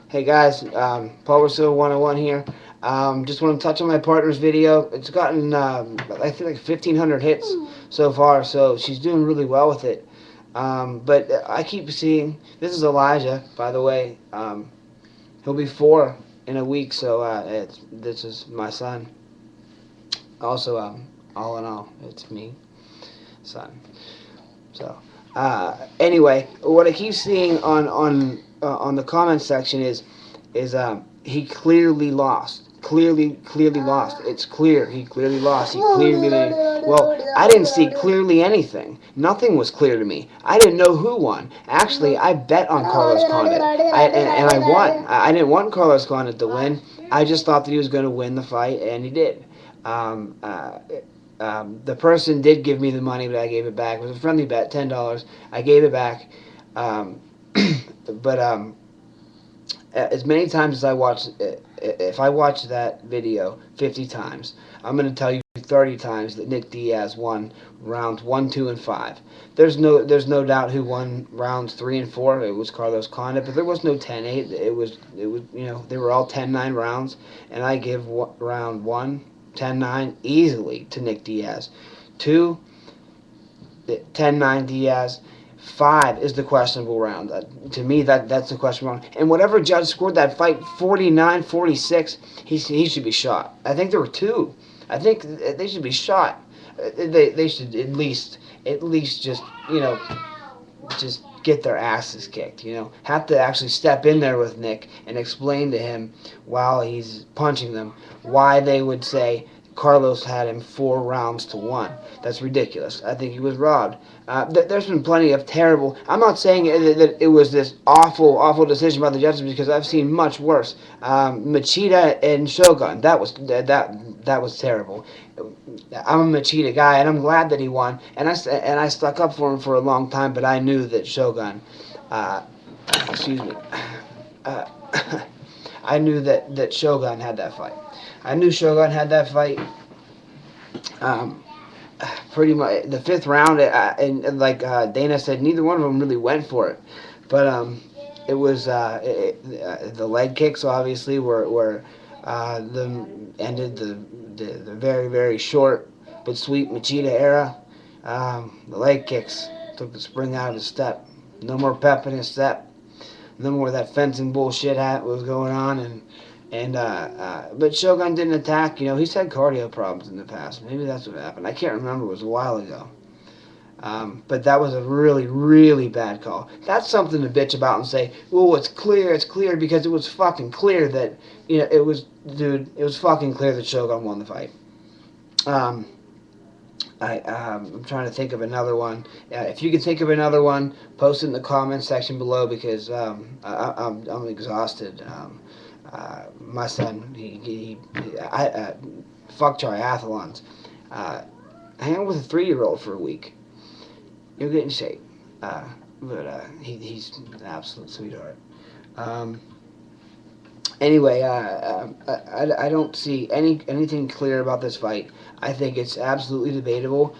Hey guys, Paul 101 here. Just want to touch on my partner's video. It's gotten, I think, like 1,500 hits so far, so she's doing really well with it. But I keep seeing, this is Elijah, by the way. He'll be 4 in a week, so this is my son. Also, all in all, it's me, son. So, anyway, what I keep seeing on the comment section is he clearly lost. Clearly lost. It's clear he clearly lost. He clearly. Well, I didn't see clearly anything. Nothing was clear to me. I didn't know who won. Actually, I bet on Carlos Condit, and I won. I didn't want Carlos Condit to win. I just thought that he was going to win the fight, and he did. Um, uh, the person did give me the money, but I gave it back. It was a friendly bet, $10. I gave it back. Um, but as many times as I watch, if I watch that video 50 times, I'm going to tell you 30 times that Nick Diaz won rounds 1, 2, and 5. There's no doubt who won rounds 3 and 4. It was Carlos Condit, but there was no 10-8. It was they were all 10-9 rounds, and I give round 1 10-9 easily to Nick Diaz. 2, 10-9 Diaz. 5 is the questionable round. To me, that's the questionable round. And whatever judge scored that fight, 49-46, he should be shot. I think there were 2. I think they should be shot. They should at least just just get their asses kicked. Have to actually step in there with Nick and explain to him while he's punching them why they would say Carlos had him 4 rounds to 1. That's ridiculous. I think he was robbed. There's been plenty of terrible. I'm not saying that it was this awful decision by the judges, because I've seen much worse. Machida and Shogun. That was terrible. I'm a Machida guy, and I'm glad that he won. And I stuck up for him for a long time, but I knew that Shogun. Excuse me. I knew that Shogun had that fight. I knew Shogun had that fight. Pretty much the 5th round, and like Dana said, neither one of them really went for it. But it was the leg kicks obviously were ended the very, very short but sweet Machida era. The leg kicks took the spring out of his step. No more pep in his step. No more of that fencing bullshit was going on, but Shogun didn't attack. He's had cardio problems in the past. Maybe that's what happened. I can't remember. It was a while ago. But that was a really, really bad call. That's something to bitch about and say, well, it's clear, because it was fucking clear that, it was fucking clear that Shogun won the fight. I'm trying to think of another one. If you can think of another one, post it in the comments section below, because I'm exhausted. My son, fuck triathlons. Hang out with a 3-year-old for a week. You'll get in shape. But he's an absolute sweetheart. Anyway, I don't see anything clear about this fight. I think it's absolutely debatable.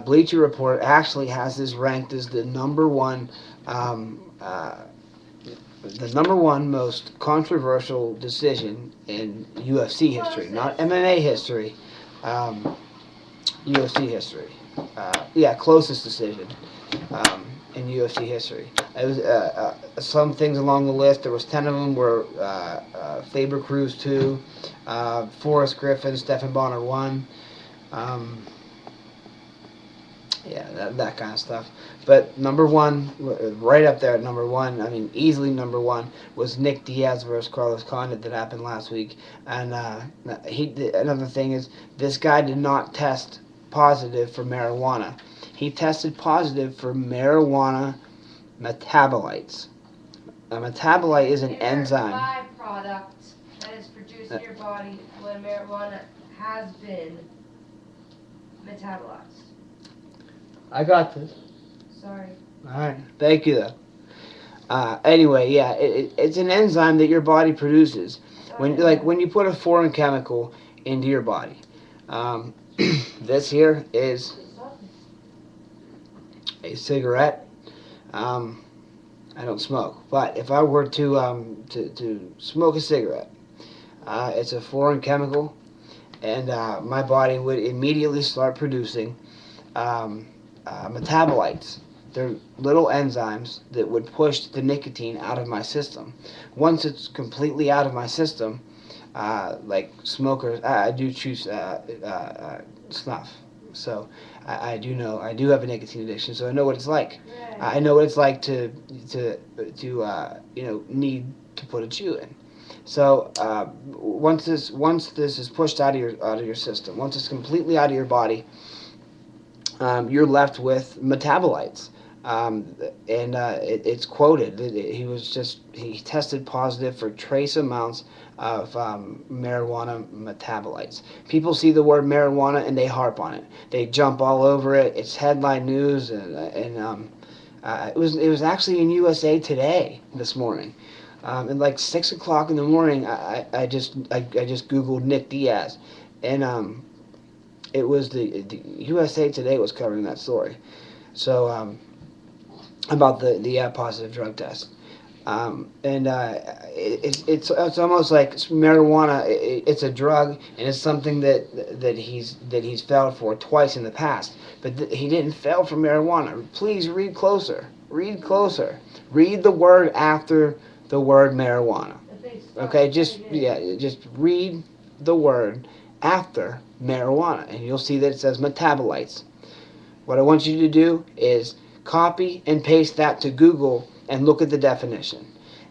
Bleacher Report actually has this ranked as the number one most controversial decision in UFC history, not MMA history, UFC history. Closest decision in UFC history. It was some things along the list. There was 10 of them were Faber Cruz 2, Forrest Griffin, Stephan Bonner 1. That kind of stuff. But number 1, right up there at number 1, I mean easily number 1, was Nick Diaz versus Carlos Condit that happened last week. And another thing is, this guy did not test positive for marijuana. He tested positive for marijuana metabolites. A metabolite is an enzyme. Byproduct that is produced in your body when marijuana has been metabolized. I got this. Sorry. Alright, thank you though. Anyway, it's an enzyme that your body produces when you put a foreign chemical into your body. This here is a cigarette. I don't smoke. But if I were to smoke a cigarette, it's a foreign chemical, and my body would immediately start producing metabolites. They're little enzymes that would push the nicotine out of my system. Once it's completely out of my system, like smokers, I do choose snuff. So I do know I do have a nicotine addiction, so I know what it's like. Right. I know what it's like to need to put a chew in. So once this is pushed out of your system, once it's completely out of your body, you're left with metabolites. And it's quoted that he tested positive for trace amounts of marijuana metabolites. People see the word marijuana and they harp on it. They jump all over it. It's headline news, and it was actually in USA Today this morning. And like 6 o'clock in the morning, I just googled Nick Diaz, and it was the USA Today was covering that story. So about the positive drug test. And it's almost like marijuana. It's a drug, and it's something that he's failed for twice in the past. But he didn't fail for marijuana. Please read closer. Read closer. Read the word after the word marijuana. Okay, just read the word after marijuana, and you'll see that it says metabolites. What I want you to do is copy and paste that to Google and look at the definition.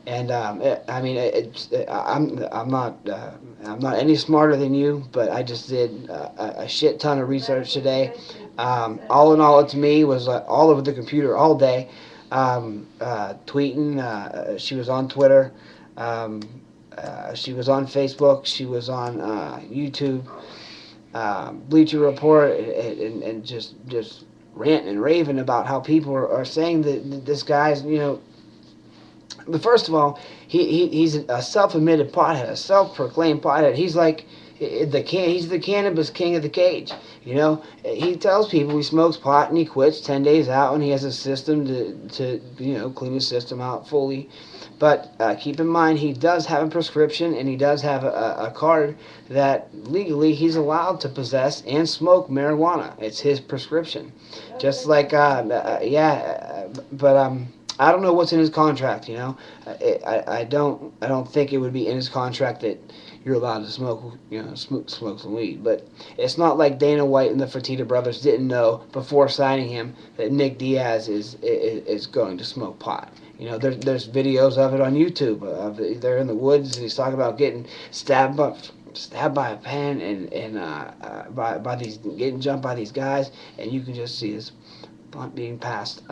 And I'm not any smarter than you, but I just did a shit ton of research today. All in all, it to me was all over the computer all day, tweeting. She was on Twitter. She was on Facebook. She was on YouTube. Bleacher Report, and just ranting and raving about how people are saying that this guy's, but first of all, he's a self-admitted pothead, a self-proclaimed pothead. He's like he's the cannabis king of the cage. He tells people he smokes pot and he quits 10 days out, and he has a system to clean his system out fully. But keep in mind, he does have a prescription, and he does have a card that legally he's allowed to possess and smoke marijuana. It's his prescription. Just like, but I don't know what's in his contract. I don't think it would be in his contract that you're allowed to smoke some weed. But it's not like Dana White and the Fertitta brothers didn't know before signing him that Nick Diaz is going to smoke pot. There's videos of it on YouTube. They're in the woods, and he's talking about getting stabbed by a pen, and by these, getting jumped by these guys, and you can just see his blunt being passed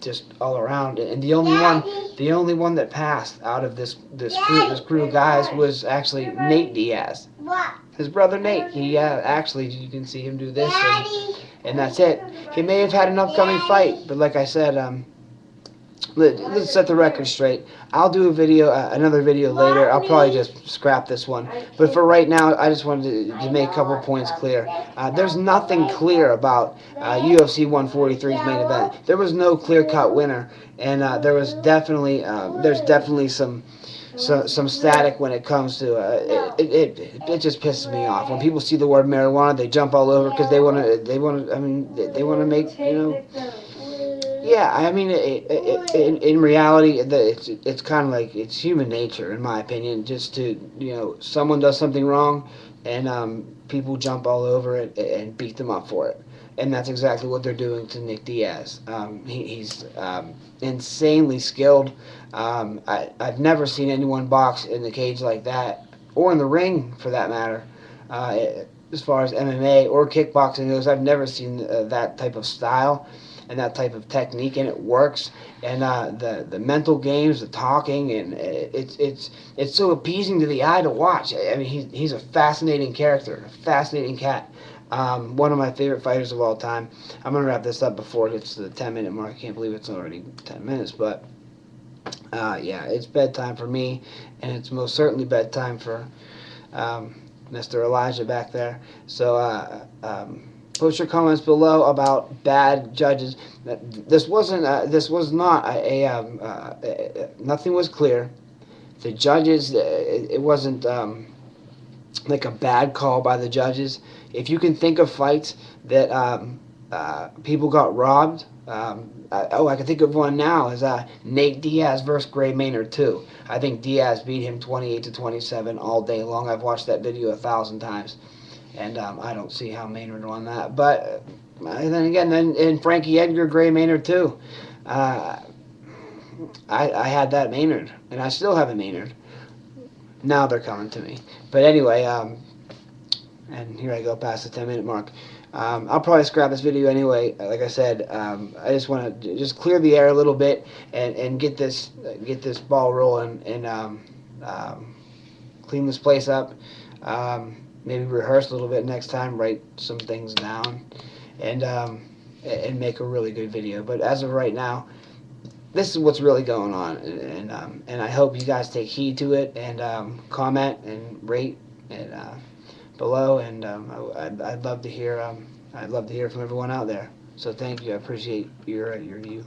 just all around. And the only one that passed out of this crew of guys was actually Nate Diaz, his brother Nate. He actually, you can see him do this, and that's it. He may have had an upcoming fight, but like I said, let's set the record straight. I'll do another video later. I'll probably just scrap this one. But for right now, I just wanted to make a couple points clear. There's nothing clear about UFC 143's main event. There was no clear-cut winner, and there's definitely some static when it comes to it just pisses me off when people see the word marijuana. They jump all over because they want to make Yeah, I mean, in reality, it's kind of like, it's human nature, in my opinion, just to, someone does something wrong, and people jump all over it and beat them up for it. And that's exactly what they're doing to Nick Diaz. He's insanely skilled. I've never seen anyone box in the cage like that, or in the ring, for that matter. As far as MMA or kickboxing goes, I've never seen that type of style and that type of technique, and it works. And the mental games, the talking, and it's so appeasing to the eye to watch. I mean, he's a fascinating character, a fascinating cat. One of my favorite fighters of all time. I'm gonna wrap this up before it gets to the 10-minute mark. I can't believe it's already 10 minutes, but yeah, it's bedtime for me, and it's most certainly bedtime for Mr. Elijah back there. So post your comments below about bad judges. This wasn't. This was not nothing was clear. The judges. It wasn't like a bad call by the judges. If you can think of fights that people got robbed. I can think of one now. Is Nick Diaz versus Gray Maynard 2. I think Diaz beat him 28-27 all day long. I've watched that video 1,000 times, and I don't see how Maynard won that. But then again, in Frankie Edgar, Gray Maynard 2. I had that Maynard, and I still have a Maynard. Now they're coming to me. But anyway, and here I go past the 10-minute mark. I'll probably scrap this video anyway. Like I said, I just want to just clear the air a little bit and get this ball rolling and clean this place up. Maybe rehearse a little bit next time, write some things down, and make a really good video. But as of right now, this is what's really going on, and I hope you guys take heed to it and comment and rate and below, and I'd love to hear from everyone out there. So thank you. I appreciate your view.